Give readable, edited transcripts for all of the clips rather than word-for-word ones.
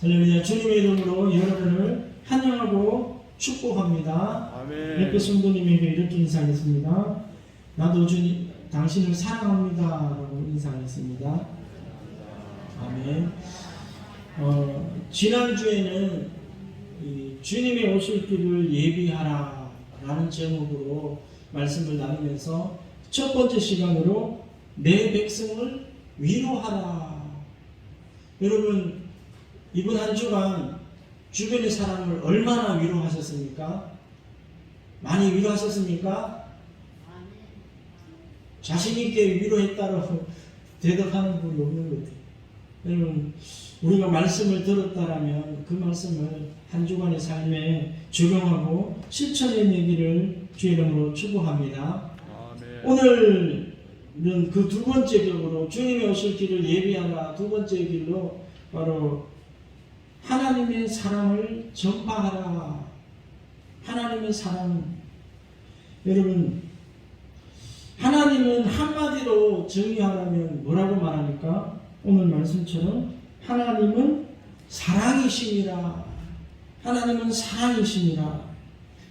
할렐루야. 주님의 이름으로 여러분을 환영하고 축복합니다. 아멘. 옆에 성도님에게 이렇게 인사하겠습니다. 나도 주님, 당신을 사랑합니다 라고 인사하겠습니다. 아멘. 지난주에는 주님의 오실 길을 예비하라 라는 제목으로 말씀을 나누면서 첫 번째 시간으로 내 백성을 위로하라. 여러분, 이번 한 주간 주변의 사람을 얼마나 위로하셨습니까? 많이 위로하셨습니까? 자신있게 위로했다라고 대답하는 분이 없는 것 같아요. 여러분, 우리가 말씀을 들었다라면 그 말씀을 한 주간의 삶에 적용하고 실천해내기를 주의 이름으로 축복합니다. 아멘. 오늘은 그 두 번째 격으로 주님이 오실 길을 예비하라, 두 번째 길로 바로 하나님의 사랑을 전파하라. 하나님의 사랑. 여러분, 하나님은 한마디로 정의하라면 뭐라고 말합니까? 오늘 말씀처럼 하나님은 사랑이심이라. 하나님은 사랑이심이라.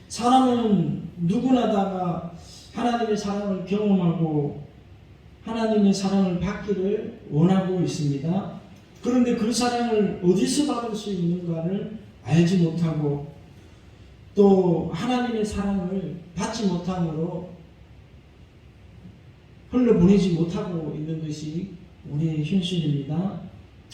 사람은 누구나 다가 하나님의 사랑을 경험하고 하나님의 사랑을 받기를 원하고 있습니다. 그런데 그 사랑을 어디서 받을 수 있는가를 알지 못하고 또 하나님의 사랑을 받지 못함으로 흘러보내지 못하고 있는 것이 우리의 현실입니다.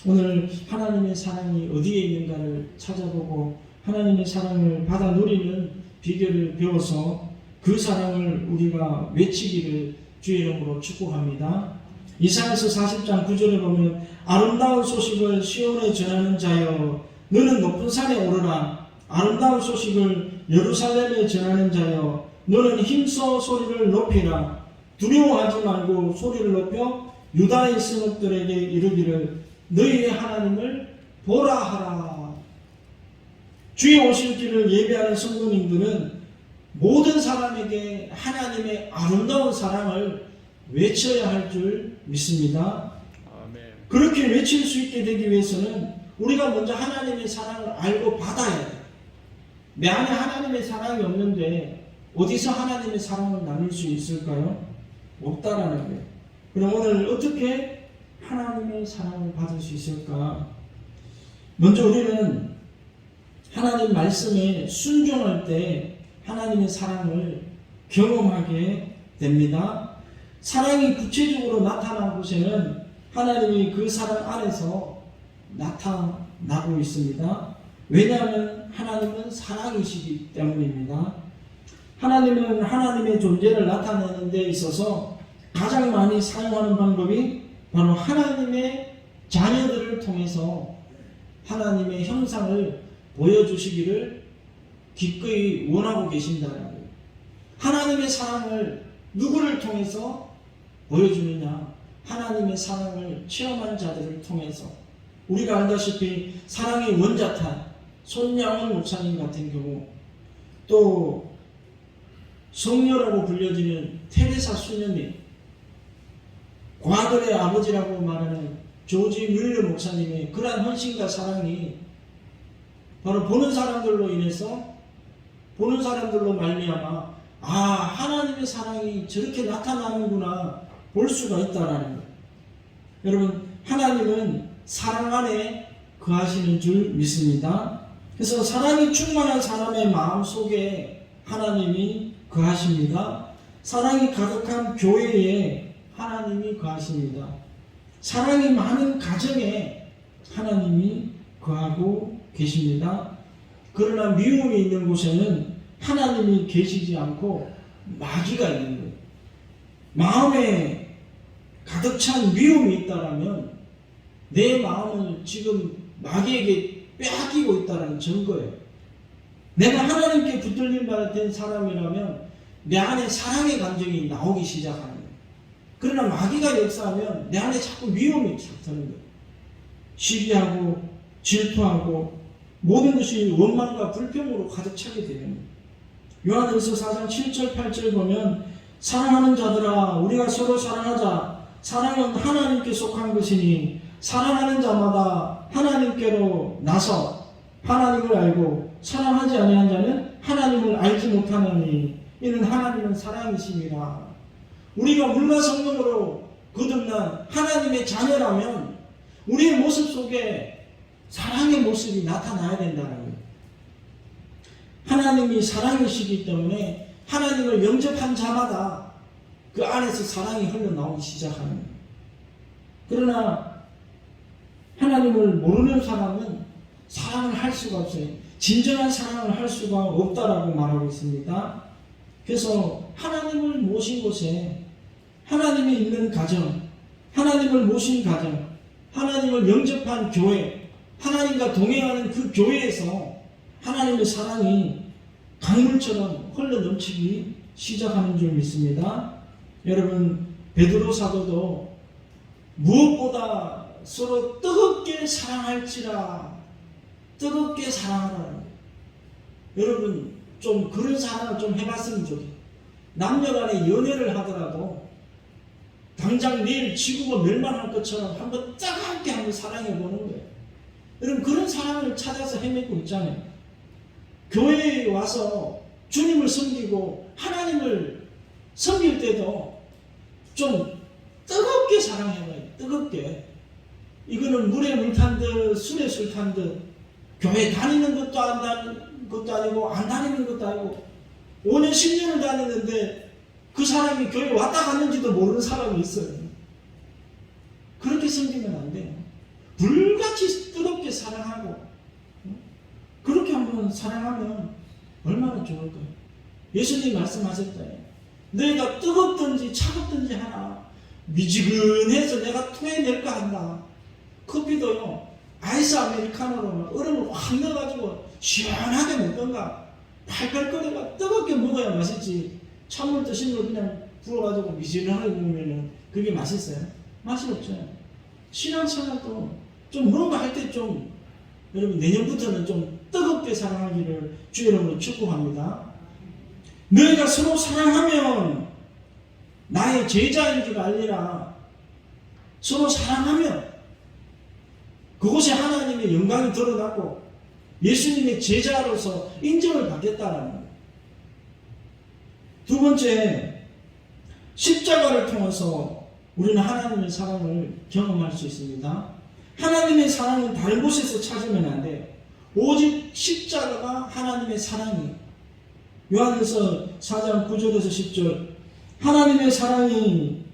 오늘 하나님의 사랑이 어디에 있는가를 찾아보고 하나님의 사랑을 받아 누리는 비결을 배워서 그 사랑을 우리가 외치기를 주의 이름으로 축복합니다. 이사야서 40장 9절에 보면 아름다운 소식을 시온에 전하는 자여 너는 높은 산에 오르라. 아름다운 소식을 예루살렘에 전하는 자여 너는 힘써 소리를 높이라. 두려워하지 말고 소리를 높여 유다의 성읍들에게 이르기를 너희의 하나님을 보라 하라. 주의 오실 길을 예배하는 성도님들은 모든 사람에게 하나님의 아름다운 사랑을 외쳐야 할 줄 믿습니다. 아멘. 그렇게 외칠 수 있게 되기 위해서는 우리가 먼저 하나님의 사랑을 알고 받아야 돼요. 내 안에 하나님의 사랑이 없는데 어디서 하나님의 사랑을 나눌 수 있을까요? 없다라는 거예요. 그럼 오늘 어떻게 하나님의 사랑을 받을 수 있을까? 먼저 우리는 하나님 말씀에 순종할 때 하나님의 사랑을 경험하게 됩니다. 사랑이 구체적으로 나타난 곳에는 하나님이 그 사랑 안에서 나타나고 있습니다. 왜냐하면 하나님은 사랑이시기 때문입니다. 하나님은 하나님의 존재를 나타내는 데 있어서 가장 많이 사용하는 방법이 바로 하나님의 자녀들을 통해서 하나님의 형상을 보여주시기를 기꺼이 원하고 계신다는 거예요. 하나님의 사랑을 누구를 통해서 보여주느냐? 하나님의 사랑을 체험한 자들을 통해서. 우리가 알다시피 사랑의 원자탄 손양원 목사님 같은 경우, 또 성녀라고 불려지는 테레사 수녀님, 과거의 아버지라고 말하는 조지 뮬러 목사님의 그러한 헌신과 사랑이 바로 보는 사람들로 인해서, 보는 사람들로 말미암아 하나님의 사랑이 저렇게 나타나는구나 볼 수가 있다라는 거예요. 여러분, 하나님은 사랑 안에 거하시는 줄 믿습니다. 그래서 사랑이 충만한 사람의 마음 속에 하나님이 거하십니다. 사랑이 가득한 교회에 하나님이 거하십니다. 사랑이 많은 가정에 하나님이 거하고 계십니다. 그러나 미움이 있는 곳에는 하나님이 계시지 않고 마귀가 있는 거예요. 마음에 가득 찬 미움이 있다라면 내 마음을 지금 마귀에게 빼앗기고 있다는 증거예요. 내가 하나님께 붙들림 받은 사람이라면 내 안에 사랑의 감정이 나오기 시작하는 거예요. 그러나 마귀가 역사하면 내 안에 자꾸 미움이 드는 거예요. 시기하고 질투하고 모든 것이 원망과 불평으로 가득 차게 되는 거예요. 요한일서 4장 7절 8절 보면 사랑하는 자들아 우리가 서로 사랑하자. 사랑은 하나님께 속한 것이니 사랑하는 자마다 하나님께로 나서 하나님을 알고 사랑하지 아니한 자는 하나님을 알지 못하느니 이는 하나님은 사랑이심이라. 우리가 물과 성령으로 거듭난 하나님의 자녀라면 우리의 모습 속에 사랑의 모습이 나타나야 된다는 거예요. 하나님이 사랑이시기 때문에 하나님을 영접한 자마다 그 안에서 사랑이 흘러나오기 시작하는 거예요. 그러나 하나님을 모르는 사람은 사랑을 할 수가 없어요. 진정한 사랑을 할 수가 없다라고 말하고 있습니다. 그래서 하나님을 모신 곳에 하나님이 있는 가정, 하나님을 모신 가정, 하나님을 영접한 교회, 하나님과 동행하는 그 교회에서 하나님의 사랑이 강물처럼 흘러넘치기 시작하는 줄 믿습니다. 여러분, 베드로 사도도 무엇보다 서로 뜨겁게 사랑할지라, 뜨겁게 사랑하라. 여러분, 좀 그런 사랑을 좀 해봤으면 좋겠어요. 남녀간에 연애를 하더라도 당장 내일 지구가 멸망할 것처럼 한번 뜨겁게 한번 사랑해보는 거예요. 여러분, 그런 사랑을 찾아서 헤매고 있잖아요. 교회에 와서 주님을 섬기고 하나님을 섬길 때도 좀 뜨겁게 사랑해봐요. 뜨겁게. 이거는 물에 물 탄 듯 술에 술 탄 듯 교회 다니는 것도 아니고 안 다니는 것도 아니고 5년 10년을 다녔는데 그 사람이 교회 왔다 갔는지도 모르는 사람이 있어요. 그렇게 섬기면 안 돼요. 불같이 뜨겁게 사랑하고 그렇게 한번 사랑하면 얼마나 좋을까요? 예수님이 말씀하셨잖아요. 너희가 뜨겁든지 차갑든지 하나 미지근해서 내가 토해낼까 한다. 커피도요, 아이스 아메리카노로 얼음을 확 넣어가지고 시원하게 먹던가 팔팔 끓여가 뜨겁게 먹어야 맛있지. 찬물 드신 거 그냥 부어가지고 미지근하게 먹으면 그게 맛있어요? 맛이 없어요. 신앙생활도 좀 뭔가 할 때 좀 여러분 내년부터는 좀 뜨겁게 사랑하기를 주 이름으로 축복합니다. 너희가 서로 사랑하면 나의 제자인 줄 알리라. 서로 사랑하면 그곳에 하나님의 영광이 드러나고 예수님의 제자로서 인정을 받겠다라는 거예요. 두 번째, 십자가를 통해서 우리는 하나님의 사랑을 경험할 수 있습니다. 하나님의 사랑은 다른 곳에서 찾으면 안 돼요. 오직 십자가가 하나님의 사랑이에요. 요한일서 4장 9절에서 10절 하나님의 사랑이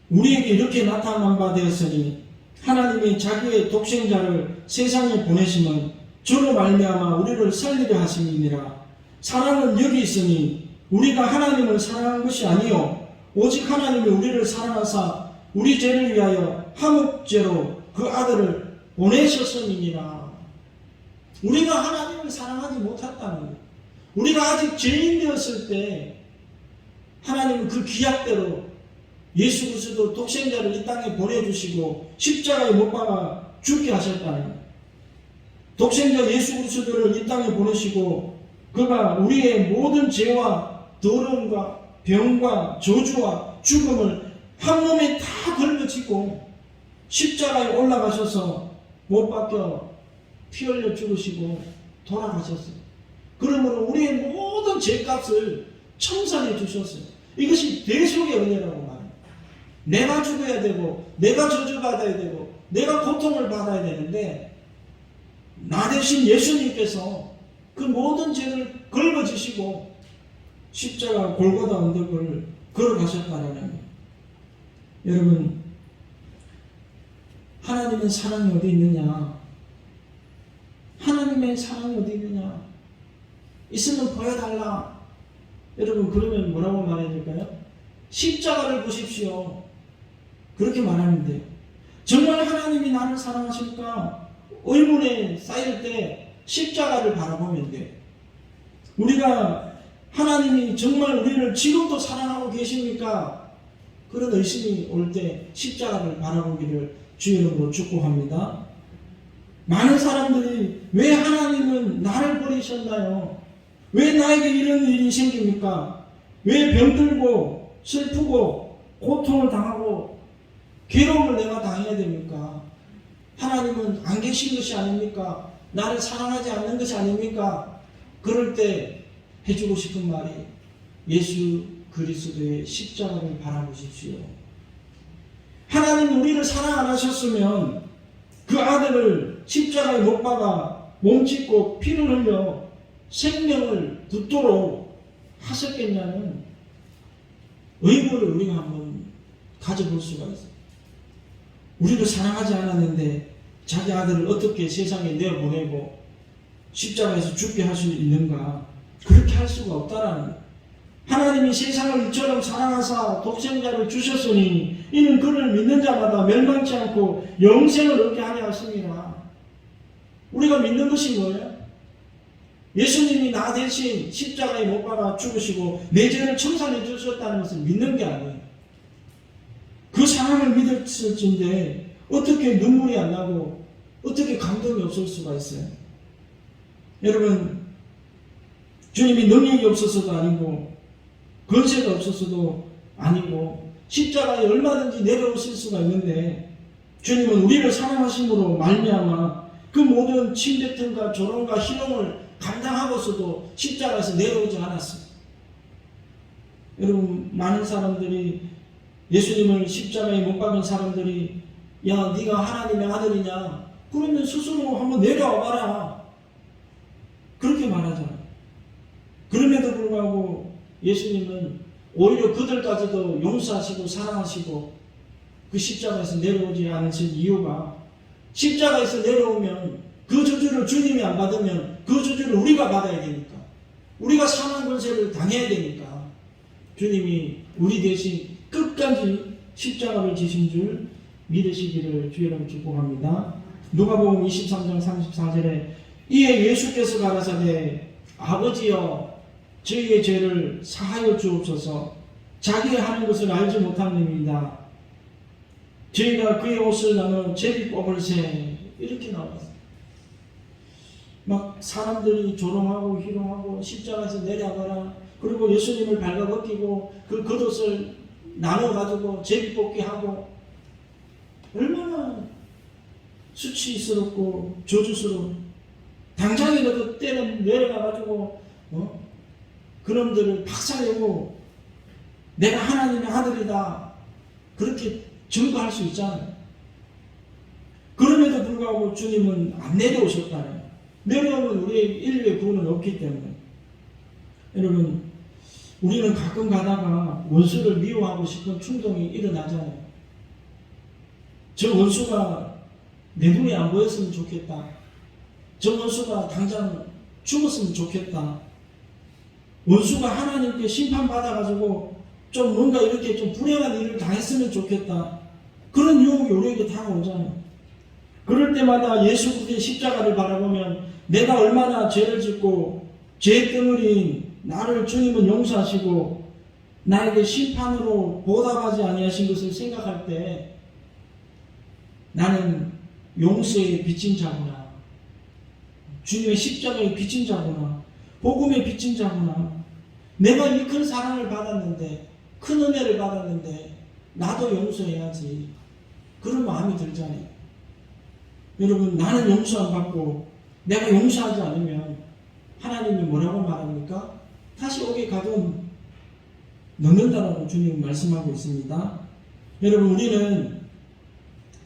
우리에게 이렇게 나타난 바 되었으니 하나님이 자기의 독생자를 세상에 보내심은 저로 말미암아 우리를 살리려 하심이니라. 사랑은 여기 있으니 우리가 하나님을 사랑한 것이 아니요 오직 하나님이 우리를 사랑하사 우리 죄를 위하여 화목제로 그 아들을 보내셨음이니라. 우리가 하나님을 사랑하지 못했다는 거예요. 우리가 아직 죄인 되었을 때 하나님은 그 기약대로 예수 그리스도 독생자를 이 땅에 보내주시고 십자가에 못 박아 죽게 하셨다는 거예요. 독생자 예수 그리스도를 이 땅에 보내시고 그가 우리의 모든 죄와 더러움과 병과 저주와 죽음을 한 몸에 다 걸려지고 십자가에 올라가셔서 못 박혀 피 흘려 죽으시고 돌아가셨어요. 그러므로 우리의 모든 죄값을 청산해 주셨어요. 이것이 대속의 은혜라고 말해요. 내가 죽어야 되고 내가 저주받아야 되고 내가 고통을 받아야 되는데 나 대신 예수님께서 그 모든 죄를 걸어지시고 십자가 골고다 언덕을 걸어가셨다는 거예요. 여러분, 하나님의 사랑이 어디 있느냐? 하나님의 사랑이 어디 있느냐? 있으면 보여달라. 여러분, 그러면 뭐라고 말해야 될까요? 십자가를 보십시오. 그렇게 말하면 돼요. 정말 하나님이 나를 사랑하실까? 의문에 쌓일 때 십자가를 바라보면 돼요. 우리가 하나님이 정말 우리를 지금도 사랑하고 계십니까? 그런 의심이 올 때 십자가를 바라보기를 주 이름으로 축복합니다. 많은 사람들이 왜 하나님은 나를 버리셨나요? 왜 나에게 이런 일이 생깁니까? 왜 병들고 슬프고 고통을 당하고 괴로움을 내가 당해야 됩니까? 하나님은 안 계신 것이 아닙니까? 나를 사랑하지 않는 것이 아닙니까? 그럴 때 해주고 싶은 말이 예수 그리스도의 십자가를 바라보십시오. 하나님 우리를 사랑 안 하셨으면 그 아들을 십자가에 못 박아 몸짓고 피를 흘려 생명을 붙도록 하셨겠냐는 의문을 우리가 한번 가져볼 수가 있어요. 우리를 사랑하지 않았는데 자기 아들을 어떻게 세상에 내어보내고 십자가에서 죽게 할 수 있는가? 그렇게 할 수가 없다라는 거예요. 하나님이 세상을 이처럼 사랑하사 독생자를 주셨으니 이는 그를 믿는 자마다 멸망치 않고 영생을 얻게 하려 하심이라. 우리가 믿는 것이 뭐예요? 예수님이 나 대신 십자가에 못 박아 죽으시고 내 죄를 청산해 주셨다는 것을 믿는 게 아니에요. 그 사랑을 믿었을진데 어떻게 눈물이 안 나고 어떻게 감동이 없을 수가 있어요? 여러분, 주님이 능력이 없어서도 아니고 권세가 없어서도 아니고 십자가에 얼마든지 내려오실 수가 있는데 주님은 우리를 사랑하심으로 말미암아 그 모든 침뱉음과 조롱과 희롱을 감당하고서도 십자가에서 내려오지 않았어요. 여러분, 많은 사람들이 예수님을 십자가에 못 박은 사람들이 야, 네가 하나님의 아들이냐? 그러면 스스로 한번 내려와 봐라. 그렇게 말하잖아요. 그럼에도 불구하고 예수님은 오히려 그들까지도 용서하시고 사랑하시고 그 십자가에서 내려오지 않으신 이유가 십자가에서 내려오면 그 저주를 주님이 안 받으면 그 저주를 우리가 받아야 되니까 우리가 사망 권세를 당해야 되니까 주님이 우리 대신 끝까지 십자가를 지신 줄 믿으시기를 주의로 축복합니다. 누가복음 23장 34절에 이에 예수께서 가라사대 아버지여 저희의 죄를 사하여 주옵소서 자기의 하는 것을 알지 못함입니다. 저희가 그의 옷을 나눠 제비 뽑을세 이렇게 나왔어요. 막 사람들이 조롱하고 희롱하고 십자가에서 내려가라 그리고 예수님을 발가벗기고 그 겉옷을 나눠가지고 제비 뽑기 하고 얼마나 수치스럽고 저주스러운 당장이라도 때는 내려가가지고 그놈들을 박살내고 내가 하나님의 아들이다 그렇게 증거할 수 있잖아요. 그럼에도 불구하고 주님은 안 내려오셨다네요. 내려오면 우리의 인류의 구원은 없기 때문에. 여러분, 우리는 가끔 가다가 원수를 미워하고 싶은 충동이 일어나잖아요. 저 원수가 내 눈에 안 보였으면 좋겠다. 저 원수가 당장 죽었으면 좋겠다. 원수가 하나님께 심판받아가지고 좀 뭔가 이렇게 좀 불행한 일을 당했으면 좋겠다. 그런 유혹이 우리에게 다가오잖아요. 그럴 때마다 예수 그리스도의 십자가를 바라보면 내가 얼마나 죄를 짓고 죄 덩어리인 나를 주님은 용서하시고 나에게 심판으로 보답하지 아니하신 것을 생각할 때 나는 용서의 빚진 자구나. 주님의 십자가의 빚진 자구나. 복음의 빚진 자구나. 내가 이 큰 사랑을 받았는데 큰 은혜를 받았는데 나도 용서해야지. 그런 마음이 들잖아요. 여러분, 나는 용서 안 받고 내가 용서하지 않으면 하나님이 뭐라고 말합니까? 다시 오게 가둔 넣는다라고 주님 말씀하고 있습니다. 여러분, 우리는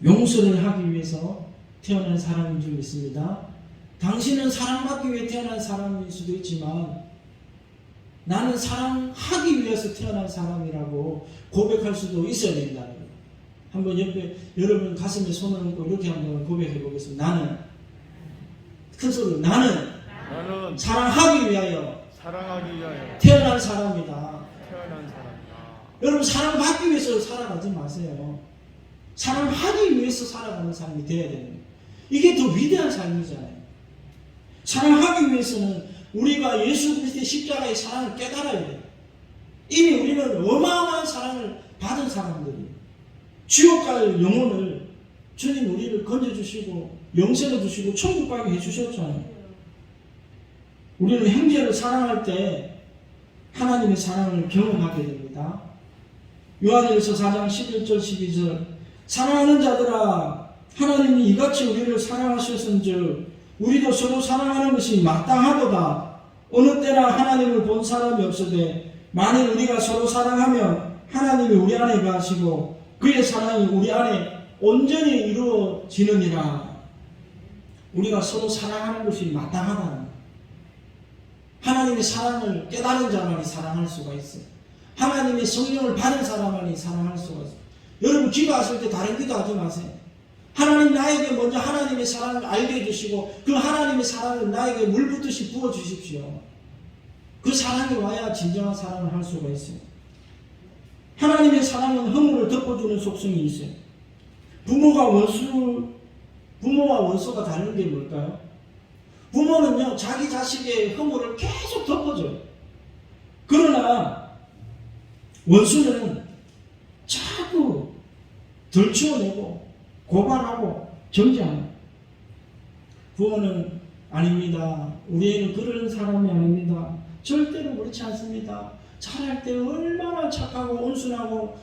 용서를 하기 위해서 태어난 사람인 줄 믿습니다. 당신은 사랑받기 위해 태어난 사람일 수도 있지만 나는 사랑하기 위해서 태어난 사람이라고 고백할 수도 있어야 된다는 거예요. 한번 옆에 여러분 가슴에 손을 얹고 이렇게 한번 고백해 보겠습니다. 나는 큰 소리로 나는 사랑하기 위하여 태어난 사람이다. 여러분, 사랑받기 위해서 살아가지 마세요. 사랑하기 위해서 살아가는 사람이 되어야 되는 거예요. 이게 더 위대한 삶이잖아요. 사랑하기 위해서는 우리가 예수 그리스도의 십자가의 사랑을 깨달아야 돼요. 이미 우리는 어마어마한 사랑을 받은 사람들이에요. 지옥 갈 영혼을 주님 우리를 건져주시고 영생을 주시고 천국 가게 해주셨잖아요. 우리는 형제를 사랑할 때 하나님의 사랑을 경험하게 됩니다. 요한일서 4장 11절 12절 사랑하는 자들아 하나님이 이같이 우리를 사랑하셨은즉 우리도 서로 사랑하는 것이 마땅하도다. 어느 때나 하나님을 본 사람이 없으되 만일 우리가 서로 사랑하면 하나님이 우리 안에 거하시고 그의 사랑이 우리 안에 온전히 이루어지느니라. 우리가 서로 사랑하는 것이 마땅하다. 하나님의 사랑을 깨달은 자만이 사랑할 수가 있어요. 하나님의 성령을 받은 사람만이 사랑할 수가 있어요. 여러분 기도하실 때 다른 기도하지 마세요. 하나님 나에게 먼저 하나님의 사랑을 알게 해주시고 그 하나님의 사랑을 나에게 물붓듯이 부어주십시오. 그 사랑이 와야 진정한 사랑을 할 수가 있어요. 하나님의 사랑은 허물을 덮어주는 속성이 있어요. 부모와 원수가 다른 게 뭘까요? 부모는요 자기 자식의 허물을 계속 덮어줘요. 그러나 원수는 자꾸 덜치워내고 고발하고 정죄합니다. 부모는 아닙니다. 우리 애는 그런 사람이 아닙니다. 절대로 그렇지 않습니다. 자랄 때 얼마나 착하고 온순하고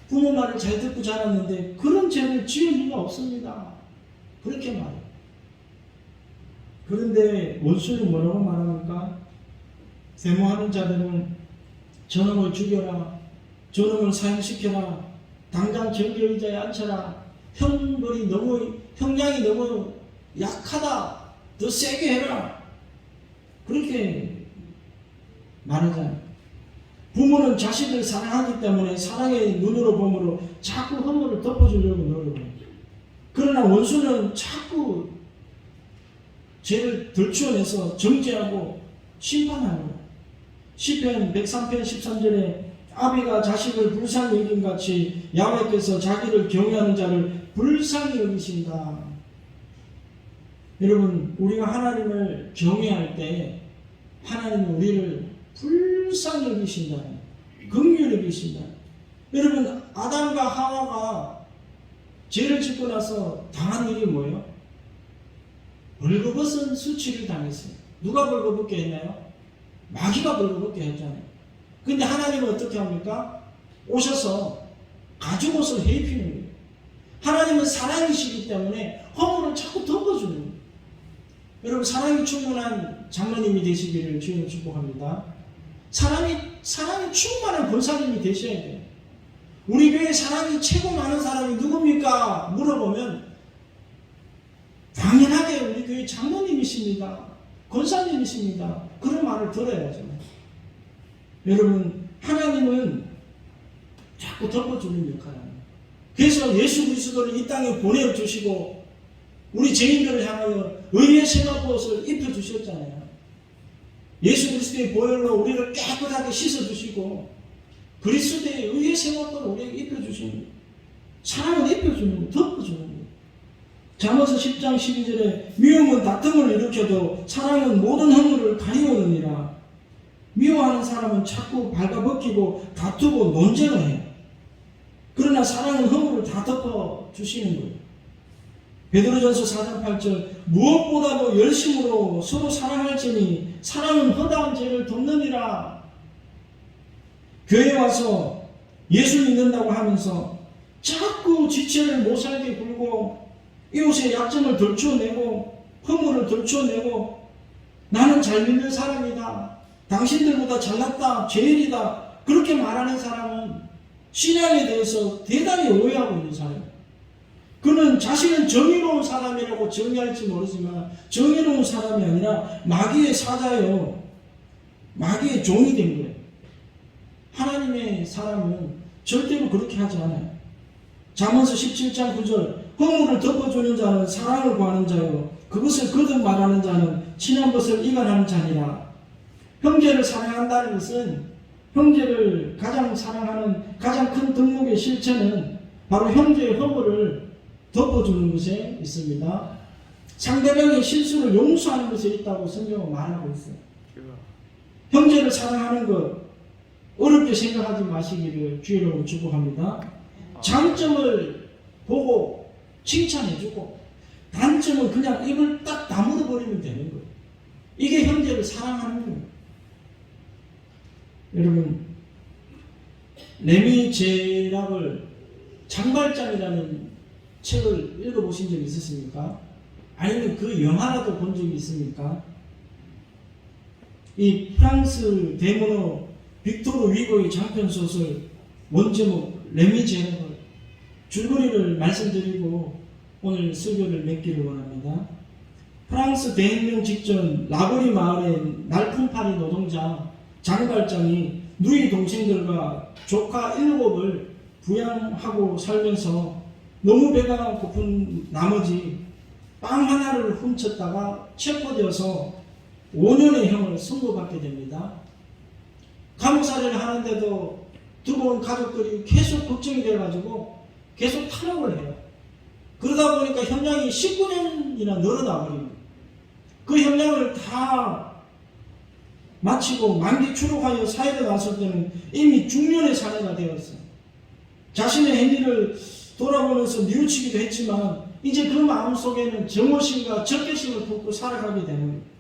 부모 말을 잘 듣고 자랐는데 그런 죄를 지을 리가 없습니다. 그렇게 말해요. 그런데 원수는 뭐라고 말합니까? 세모하는 자들은 저놈을 죽여라, 저놈을 사형시켜라, 당장 정죄의자에 앉혀라, 형량이 너무 약하다, 더 세게 해라, 그렇게 말하잖아요. 부모는 자식을 사랑하기 때문에 사랑의 눈으로 보므로 자꾸 허물을 덮어주려고 노력해요. 그러나 원수는 자꾸 죄를 덜추어내서 정죄하고 심판하는 시편 103편 13절에 아비가 자식을 불쌍히 여긴 같이 야훼께서 자기를 경외하는 자를 불쌍히 여기신다. 여러분 우리가 하나님을 경외할 때 하나님은 우리를 불쌍히 여기신다. 긍휼히 여기신다. 여러분 아담과 하와가 죄를 짓고 나서 당한 일이 뭐예요? 벌거벗은 수치를 당했어요. 누가 벌거벗게 했나요? 마귀가 벌거벗게 했잖아요. 근데 하나님은 어떻게 합니까? 오셔서 가죽옷을 해입히는 거예요. 하나님은 사랑이시기 때문에 허물을 자꾸 덮어주는 거예요. 여러분 사랑이 충만한 장로님이 되시기를 주님 축복합니다. 사랑이 충만한 권사님이 되셔야 돼요. 우리 교회 사랑이 최고 많은 사람이 누굽니까? 물어보면 당연하게 우리 교회 장로님이십니다. 권사님이십니다. 그런 말을 들어야죠. 여러분 하나님은 자꾸 덮어주는 역할을 합니다. 그래서 예수 그리스도를 이 땅에 보내주시고 우리 죄인들을 향하여 의의 생업옷을 입혀주셨잖아요. 예수 그리스도의 보혈로 우리를 깨끗하게 씻어주시고 그리스도의 의의 생업을 우리에게 입혀주시는 거예요. 사랑을 입혀주는 거예요. 덮어주는 거예요. 잠언서 10장 12절에 미움은 다툼을 일으켜도 사랑은 모든 허물을 가리우느니라. 미워하는 사람은 자꾸 발가벗기고 다투고 논쟁을 해요. 그러나 사랑은 허물을 다 덮어주시는 거예요. 베드로전서 4장 8절 무엇보다도 열심으로 서로 사랑할지니 사랑은 허다한 죄를 덮느니라. 교회 와서 예수 믿는다고 하면서 자꾸 지체를 못살게 굴고 이웃의 약점을 덜쳐내고 허물을 덜쳐내고 나는 잘 믿는 사람이다, 당신들보다 잘났다, 제일이다, 그렇게 말하는 사람은 신앙에 대해서 대단히 오해하고 있는 사람이에요. 그는 자신은 정의로운 사람이라고 정의할지 모르지만 정의로운 사람이 아니라 마귀의 사자예요. 마귀의 종이 된 거예요. 하나님의 사람은 절대로 그렇게 하지 않아요. 잠언서 17장 9절 허물을 덮어주는 자는 사랑을 구하는 자요 그것을 거듭 말하는 자는 친한 것을 이간하는 자니라. 형제를 사랑한다는 것은 형제를 가장 사랑하는 가장 큰 덕목의 실체는 바로 형제의 허물을 덮어주는 것에 있습니다. 상대방의 실수를 용서하는 것에 있다고 성경은 말하고 있어요. 형제를 사랑하는 것 어렵게 생각하지 마시기를 주의로 축복합니다. 장점을 보고 칭찬해주고 단점은 그냥 입을 딱 다물어 버리면 되는 거예요. 이게 형제를 사랑하는 거예요. 여러분 레미제락을 장발장이라는 책을 읽어보신 적 있으십니까? 아니면 그 영화라도 본 적이 있습니까? 이 프랑스 대문호 빅토르 위고의 장편소설 원제목 레미제라블 줄거리를 말씀드리고 오늘 설교를 맺기를 원합니다. 프랑스 대혁명 직전 라보리 마을의 날품팔이 노동자 장발장이 누이 동생들과 조카 7을 부양하고 살면서 너무 배가 고픈 나머지 빵 하나를 훔쳤다가 체포되어서 5년의 형을 선고받게 됩니다. 감옥살이를 하는데도 들어온 가족들이 계속 걱정이 돼가지고 계속 탄압을 해요. 그러다 보니까 형량이 19년이나 늘어나 버립니다. 그 형량을 다 마치고 만기 추록하여 사회에 나왔을 때는 이미 중년의 사내가 되었어요. 자신의 행위를 돌아보면서 뉘우치기도 했지만 이제 그 마음속에는 정오심과 적개심을 품고 살아가게 되는 거예요.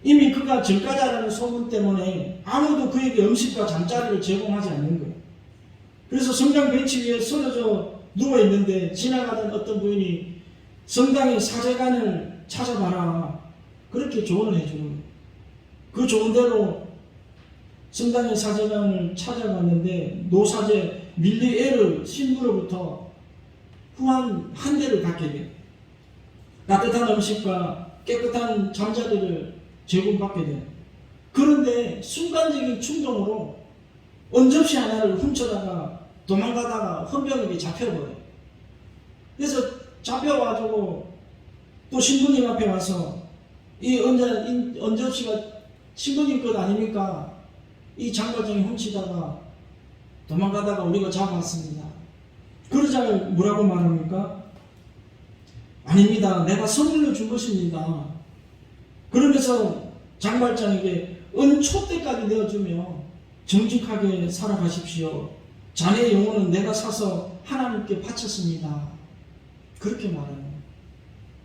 이미 그가 전과자라는 소문 때문에 아무도 그에게 음식과 잠자리를 제공하지 않는 거예요. 그래서 성당 벤치 위에 쓰러져 누워있는데 지나가던 어떤 부인이 성당의 사제관을 찾아봐라 그렇게 조언을 해주는 거예요. 그 조언 대로 성당의 사제관을 찾아갔는데 노사제 밀리에르 신부로부터 후한 한 대를 갖게 돼요. 따뜻한 음식과 깨끗한 잠자리를 제공받게 돼요. 그런데 순간적인 충동으로 언접시 하나를 훔쳐다가 도망가다가 헌병에게 잡혀버려요. 그래서 잡혀가지고 또 신부님 앞에 와서 이 언접시가 신부님 것 아닙니까? 이 장발장이 훔치다가 도망가다가 우리가 잡아왔습니다. 그러자면 뭐라고 말합니까? 아닙니다. 내가 선물로 준 것입니다. 그러면서 장발장에게 은촛대까지 내어주며 정직하게 살아가십시오. 자네의 영혼은 내가 사서 하나님께 바쳤습니다. 그렇게 말합니다.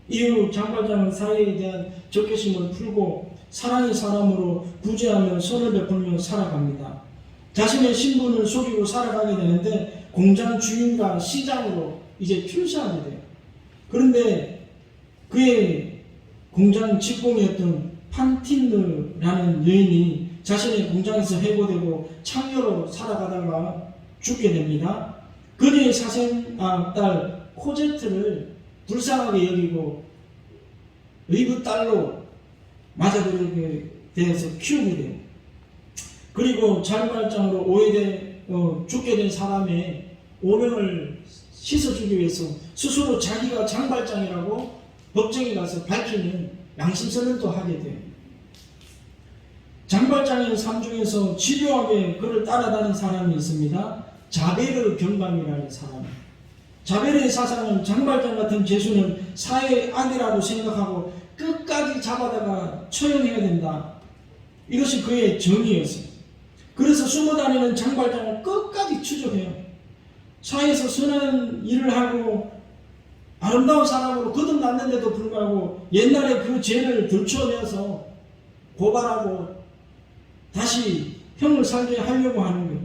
이후 장발장은 사회에 대한 적개심을 풀고 사랑의 사람으로 구제하며 선을 베풀며 살아갑니다. 자신의 신분을 속이고 살아가게 되는데 공장 주인과 시장으로 이제 출세하게 돼요. 그런데 그의 공장 직공이었던 판틴느라는 여인이 자신의 공장에서 해고되고 창녀로 살아가다가 죽게 됩니다. 그녀의 딸 코제트를 불쌍하게 여기고 의붓 딸로 맞아들이게 되어서 키우게 돼요. 그리고 장발장으로 죽게 된 사람의 오명을 씻어주기 위해서 스스로 자기가 장발장이라고 법정에 가서 밝히는 양심선언도 하게 돼요. 장발장의 삶 중에서 집요하게 그를 따라다니는 사람이 있습니다. 자베르 경감이라는 사람. 자베르의 사상은 장발장 같은 죄수는 사회의 악이라고 생각하고 끝까지 잡아다가 처형해야 된다. 이것이 그의 정의였어요. 그래서 숨어다니는 장발장을 끝까지 추적해요. 사회에서 선한 일을 하고 아름다운 사람으로 거듭났는데도 불구하고 옛날에 그 죄를 들춰내서 고발하고 다시 형을 살게 하려고 하는 거예요.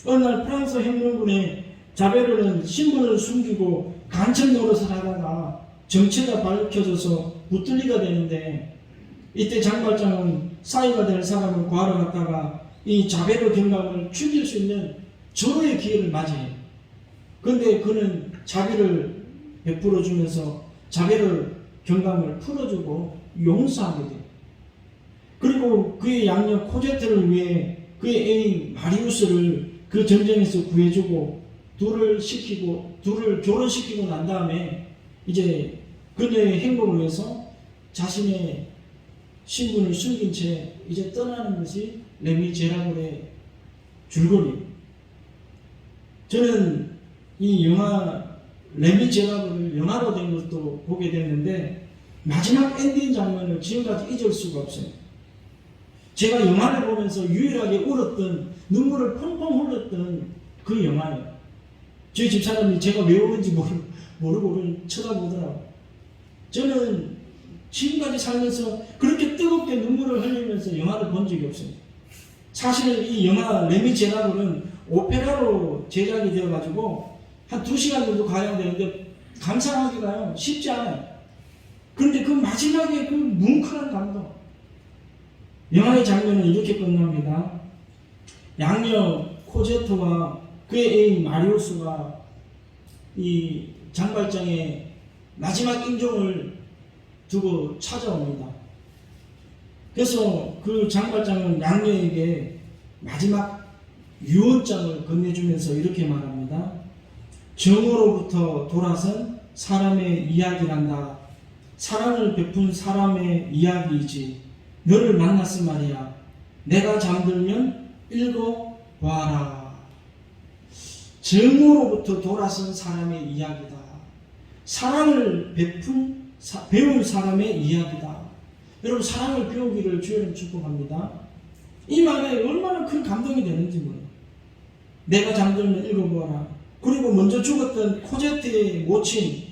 어느 날 프랑스 혁명군의 자베르는 신분을 숨기고 간첩 노릇을 하다가 정체가 밝혀져서 붙들리게 되는데 이때 장발장은 사이가 될 사람을 구하러 갔다가 이 자베르 경감을 죽일 수 있는 절호의 기회를 맞이해요. 그런데 그는 자비를 베풀어 주면서 자베르 경감을 풀어주고 용서하게 돼요. 그리고 그의 양녀 코제트를 위해 그의 애인 마리우스를 그 전쟁에서 구해주고 둘을 결혼시키고 난 다음에 이제 그녀의 행복을 위해서 자신의 신분을 숨긴 채 이제 떠나는 것이 레미제라블의 줄거리. 저는 이 영화 레미제라블을 영화로 된 것도 보게 됐는데 마지막 엔딩 장면을 지금까지 잊을 수가 없어요. 제가 영화를 보면서 유일하게 울었던, 눈물을 펑펑 흘렸던 그 영화예요. 저희 집사람이 제가 왜 울은지 모르고 쳐다보더라고요. 저는 지금까지 살면서 그렇게 뜨겁게 눈물을 흘리면서 영화를 본 적이 없어요. 사실 이 영화 레미제라블은 오페라로 제작이 되어가지고 한 2시간 정도 가야 되는데 감상하기가요 쉽지 않아요. 그런데 그 마지막에 그 뭉클한 감동. 영화의 장면은 이렇게 끝납니다. 양녀 코제트와 그의 애인 마리우스가 이 장발장의 마지막 인종을 두고 찾아옵니다. 그래서 그 장발장은 양녀에게 마지막 유언장을 건네주면서 이렇게 말합니다. 정으로부터 돌아선 사람의 이야기란다. 사랑을 베푼 사람의 이야기이지. 너를 만났음 말이야. 내가 잠들면 읽어봐라. 정으로부터 돌아선 사람의 이야기다. 사랑을 배운 사람의 이야기다. 여러분, 사랑을 배우기를 주여는 축복합니다. 이 말에 얼마나 큰 감동이 되는지 몰라요. 내가 잠들면 읽어보아라. 그리고 먼저 죽었던 코제트의 모친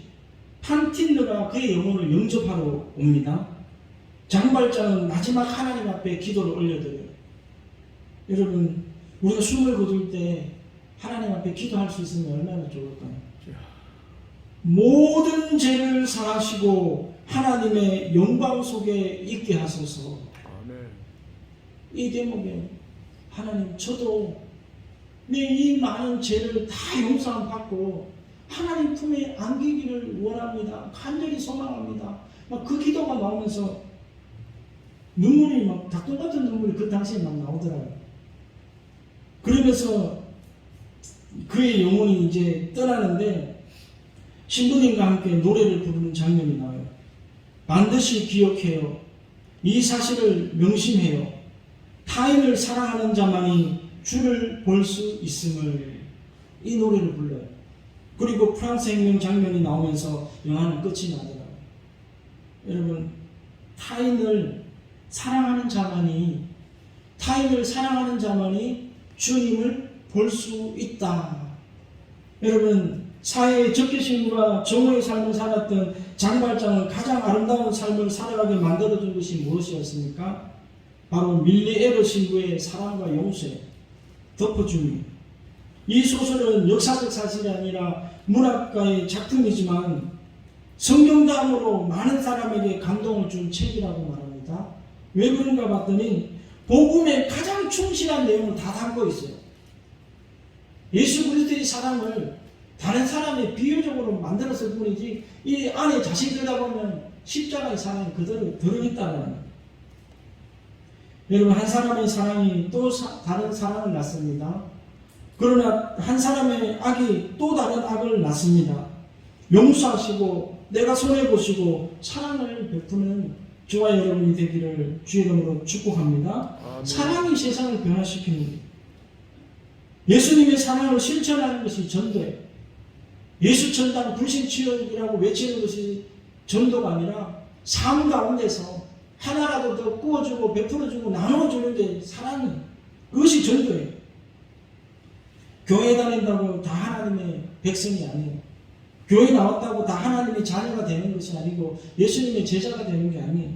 판틴느가 그의 영혼을 영접하러 옵니다. 장발장은 마지막 하나님 앞에 기도를 올려드려요. 여러분, 우리가 숨을 거둘 때 하나님 앞에 기도할 수 있으면 얼마나 좋을까요? 모든 죄를 사하시고 하나님의 영광 속에 있게 하소서. 이 대목에 하나님, 저도 내 이 많은 죄를 다 용서 받고 하나님 품에 안기기를 원합니다. 간절히 소망합니다. 막 그 기도가 나오면서 눈물이 막 닭똥 같은 눈물이 그 당시에 막 나오더라고요. 그러면서 그의 영혼이 이제 떠나는데 신부님과 함께 노래를 부르는 장면이 나와요. 반드시 기억해요. 이 사실을 명심해요. 타인을 사랑하는 자만이 주를 볼 수 있음을. 이 노래를 불러요. 그리고 프랑스 혁명 장면이 나오면서 영화는 끝이 나더라고요. 여러분, 타인을 사랑하는 자만이 주님을 볼 수 있다. 여러분, 사회의 적개심과 정오의 삶을 살았던 장발장을 가장 아름다운 삶을 살아가게 만들어준 것이 무엇이었습니까? 바로 밀리 에르 신부의 사랑과 용서에 덮어줍니다. 이 소설은 역사적 사실이 아니라 문학가의 작품이지만 성경담으로 많은 사람에게 감동을 준 책이라고 말합니다. 왜 그런가 봤더니 복음의 가장 충실한 내용을 다 담고 있어요. 예수 그리스도의 사랑을 다른 사람의 비유적으로 만들었을 뿐이지 이 안에 자세히 들여다보면 십자가의 사랑이 그대로 들어있다는 거예요. 여러분, 한 사람의 사랑이 또 다른 사랑을 낳습니다. 그러나 한 사람의 악이 또 다른 악을 낳습니다. 용서하시고 내가 손해보시고 사랑을 베푸는 저와 여러분이 되기를 주의 이름으로 축복합니다. 아멘. 사랑이 세상을 변화시키는 거예요. 예수님의 사랑을 실천하는 것이 전도예요. 예수천당 불신치유이라고 외치는 것이 전도가 아니라 삶 가운데서 하나라도 더 구워주고 베풀어주고 나눠주는 게 사랑이에요. 그것이 전도예요. 교회 다닌다고 다 하나님의 백성이 아니에요. 교회 나왔다고 다 하나님의 자녀가 되는 것이 아니고 예수님의 제자가 되는 게 아니에요.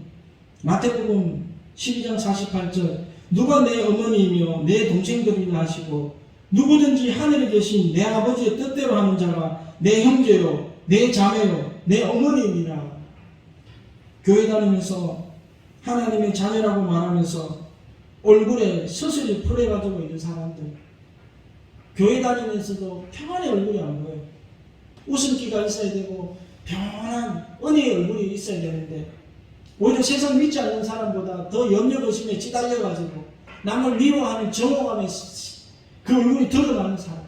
마태복음 12장 48절 누가 내 어머니이며 내 동생들이라 하시고 누구든지 하늘에 계신 내 아버지의 뜻대로 하는 자가 내 형제요 내 자매요 내 어머니이니라. 교회 다니면서 하나님의 자녀라고 말하면서 얼굴에 서슬이 풀해가지고 있는 사람들, 교회 다니면서도 평안의 얼굴이 안 보여요. 웃음기가 있어야 되고 평안한 은혜의 얼굴이 있어야 되는데 오히려 세상 믿지 않는 사람보다 더 염려의심에 찌달려가지고 남을 미워하는 정오감에 그 얼굴이 드러나는 사람,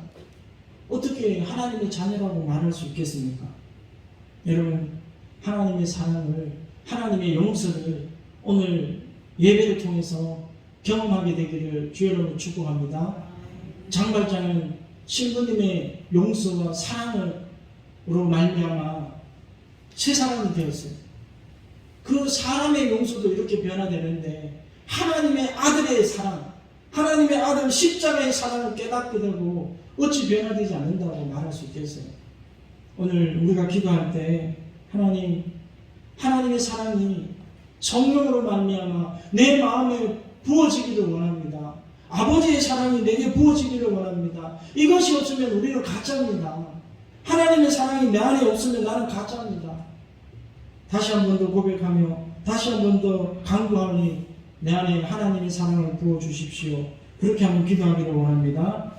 어떻게 하나님의 자녀라고 말할 수 있겠습니까? 여러분, 하나님의 사랑을, 하나님의 용서를 오늘 예배를 통해서 경험하게 되기를 주의 이름으로 축복합니다. 장발장은 신부님의 용서와 사랑으로 말미암아 새 사람이 되었어요. 그 사람의 용서도 이렇게 변화되는데 하나님의 아들의 사랑, 하나님의 아들 십자가의 사랑을 깨닫게 되고 어찌 변화되지 않는다고 말할 수 있겠어요? 오늘 우리가 기도할 때 하나님의 사랑이 성령으로 말미암아 내 마음에 부어지기를 원합니다. 아버지의 사랑이 내게 부어지기를 원합니다. 이것이 없으면 우리는 가짜입니다. 하나님의 사랑이 내 안에 없으면 나는 가짜입니다. 다시 한 번 더 고백하며 다시 한 번 더 간구하니 내 안에 하나님의 사랑을 부어주십시오. 그렇게 한번 기도하기를 원합니다.